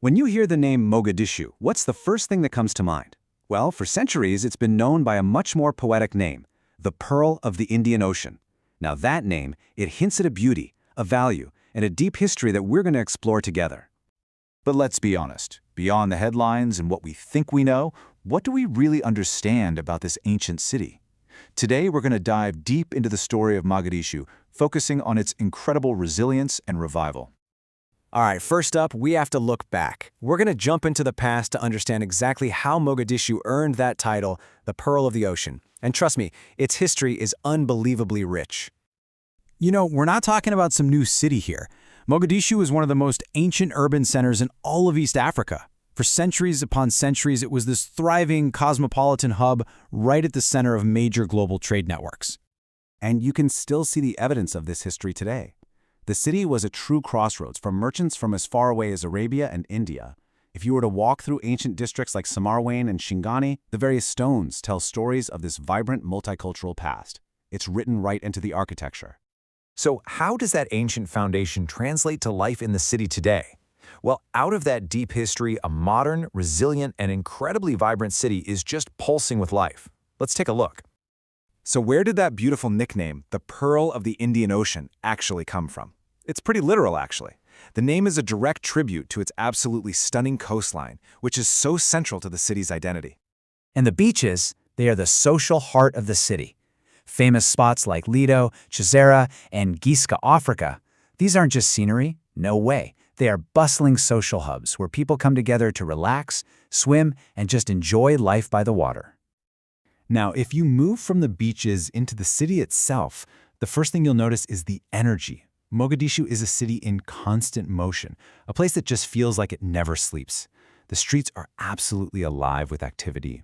When you hear the name Mogadishu, what's the first thing that comes to mind? Well, for centuries, it's been known by a much more poetic name, the Pearl of the Indian Ocean. Now that name, it hints at a beauty, a value, and a deep history that we're going to explore together. But let's be honest, beyond the headlines and what we think we know, what do we really understand about this ancient city? Today, we're going to dive deep into the story of Mogadishu, focusing on its incredible resilience and revival. All right, first up, we have to look back. We're going to jump into the past to understand exactly how Mogadishu earned that title, the Pearl of the Ocean. And trust me, its history is unbelievably rich. You know, we're not talking about some new city here. Mogadishu is one of the most ancient urban centers in all of East Africa. For centuries upon centuries, it was this thriving cosmopolitan hub right at the center of major global trade networks. And you can still see the evidence of this history today. The city was a true crossroads for merchants from as far away as Arabia and India. If you were to walk through ancient districts like Samarwayne and Shingani, the various stones tell stories of this vibrant multicultural past. It's written right into the architecture. So how does that ancient foundation translate to life in the city today? Well, out of that deep history, a modern, resilient, and incredibly vibrant city is just pulsing with life. Let's take a look. So where did that beautiful nickname, the Pearl of the Indian Ocean, actually come from? It's pretty literal, actually. The name is a direct tribute to its absolutely stunning coastline, which is so central to the city's identity. And the beaches, they are the social heart of the city. Famous spots like Lido, Chizera, and Giska, Africa. These aren't just scenery, no way. They are bustling social hubs where people come together to relax, swim, and just enjoy life by the water. Now, if you move from the beaches into the city itself, the first thing you'll notice is the energy. Mogadishu is a city in constant motion, a place that just feels like it never sleeps. The streets are absolutely alive with activity.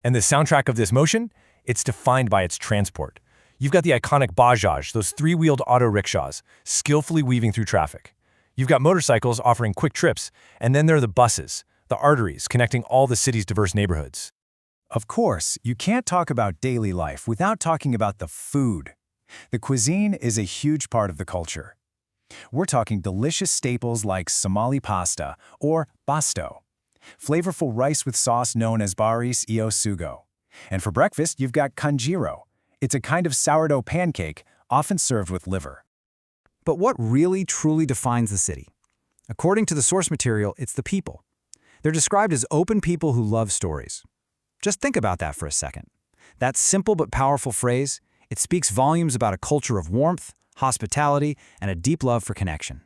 And the soundtrack of this motion? It's defined by its transport. You've got the iconic Bajaj, those three-wheeled auto rickshaws, skillfully weaving through traffic. You've got motorcycles offering quick trips, and then there are the buses, the arteries connecting all the city's diverse neighborhoods. Of course, you can't talk about daily life without talking about the food. The cuisine is a huge part of the culture. We're talking delicious staples like Somali pasta or basto, flavorful rice with sauce known as baris io sugo. And for breakfast, you've got kanjiro. It's a kind of sourdough pancake, often served with liver. But what really truly defines the city? According to the source material, it's the people. They're described as open people who love stories. Just think about that for a second. That simple but powerful phrase, it speaks volumes about a culture of warmth, hospitality, and a deep love for connection.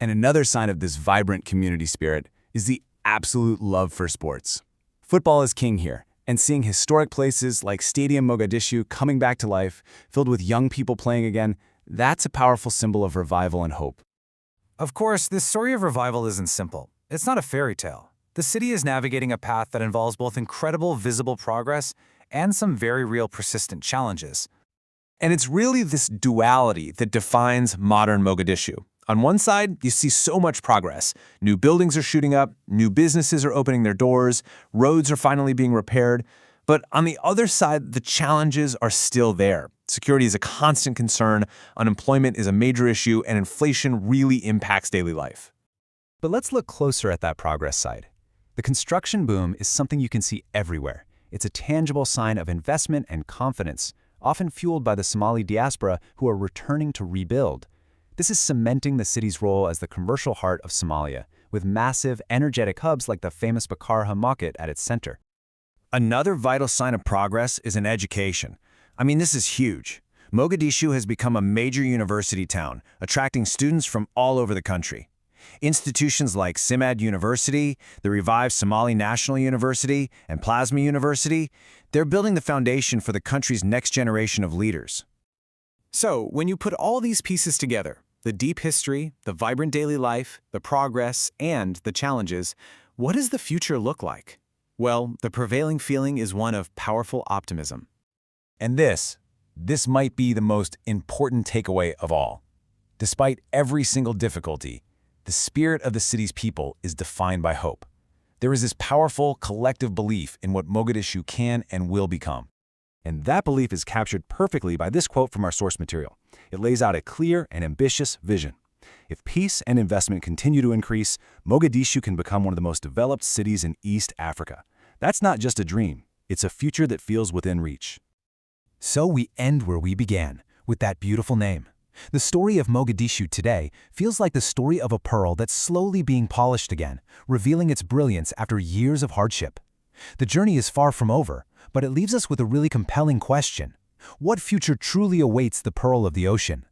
And another sign of this vibrant community spirit is the absolute love for sports. Football is king here, and seeing historic places like Stadium Mogadishu coming back to life, filled with young people playing again, that's a powerful symbol of revival and hope. Of course, this story of revival isn't simple. It's not a fairy tale. The city is navigating a path that involves both incredible visible progress and some very real persistent challenges. And it's really this duality that defines modern Mogadishu. On one side, you see so much progress. New buildings are shooting up, new businesses are opening their doors, roads are finally being repaired. But on the other side, the challenges are still there. Security is a constant concern, unemployment is a major issue, and inflation really impacts daily life. But let's look closer at that progress side. The construction boom is something you can see everywhere. It's a tangible sign of investment and confidence, often fueled by the Somali diaspora who are returning to rebuild. This is cementing the city's role as the commercial heart of Somalia, with massive, energetic hubs like the famous Bakarha market at its center. Another vital sign of progress is in education. I mean, this is huge. Mogadishu has become a major university town, attracting students from all over the country. Institutions like Simad University, the revived Somali National University, and Plasma University, they're building the foundation for the country's next generation of leaders. So, when you put all these pieces together, the deep history, the vibrant daily life, the progress, and the challenges, what does the future look like? Well, the prevailing feeling is one of powerful optimism. And this might be the most important takeaway of all. Despite every single difficulty, the spirit of the city's people is defined by hope. There is this powerful collective belief in what Mogadishu can and will become. And that belief is captured perfectly by this quote from our source material. It lays out a clear and ambitious vision. If peace and investment continue to increase, Mogadishu can become one of the most developed cities in East Africa. That's not just a dream, it's a future that feels within reach. So we end where we began, with that beautiful name. The story of Mogadishu today feels like the story of a pearl that's slowly being polished again, revealing its brilliance after years of hardship. The journey is far from over, but it leaves us with a really compelling question. What future truly awaits the pearl of the ocean?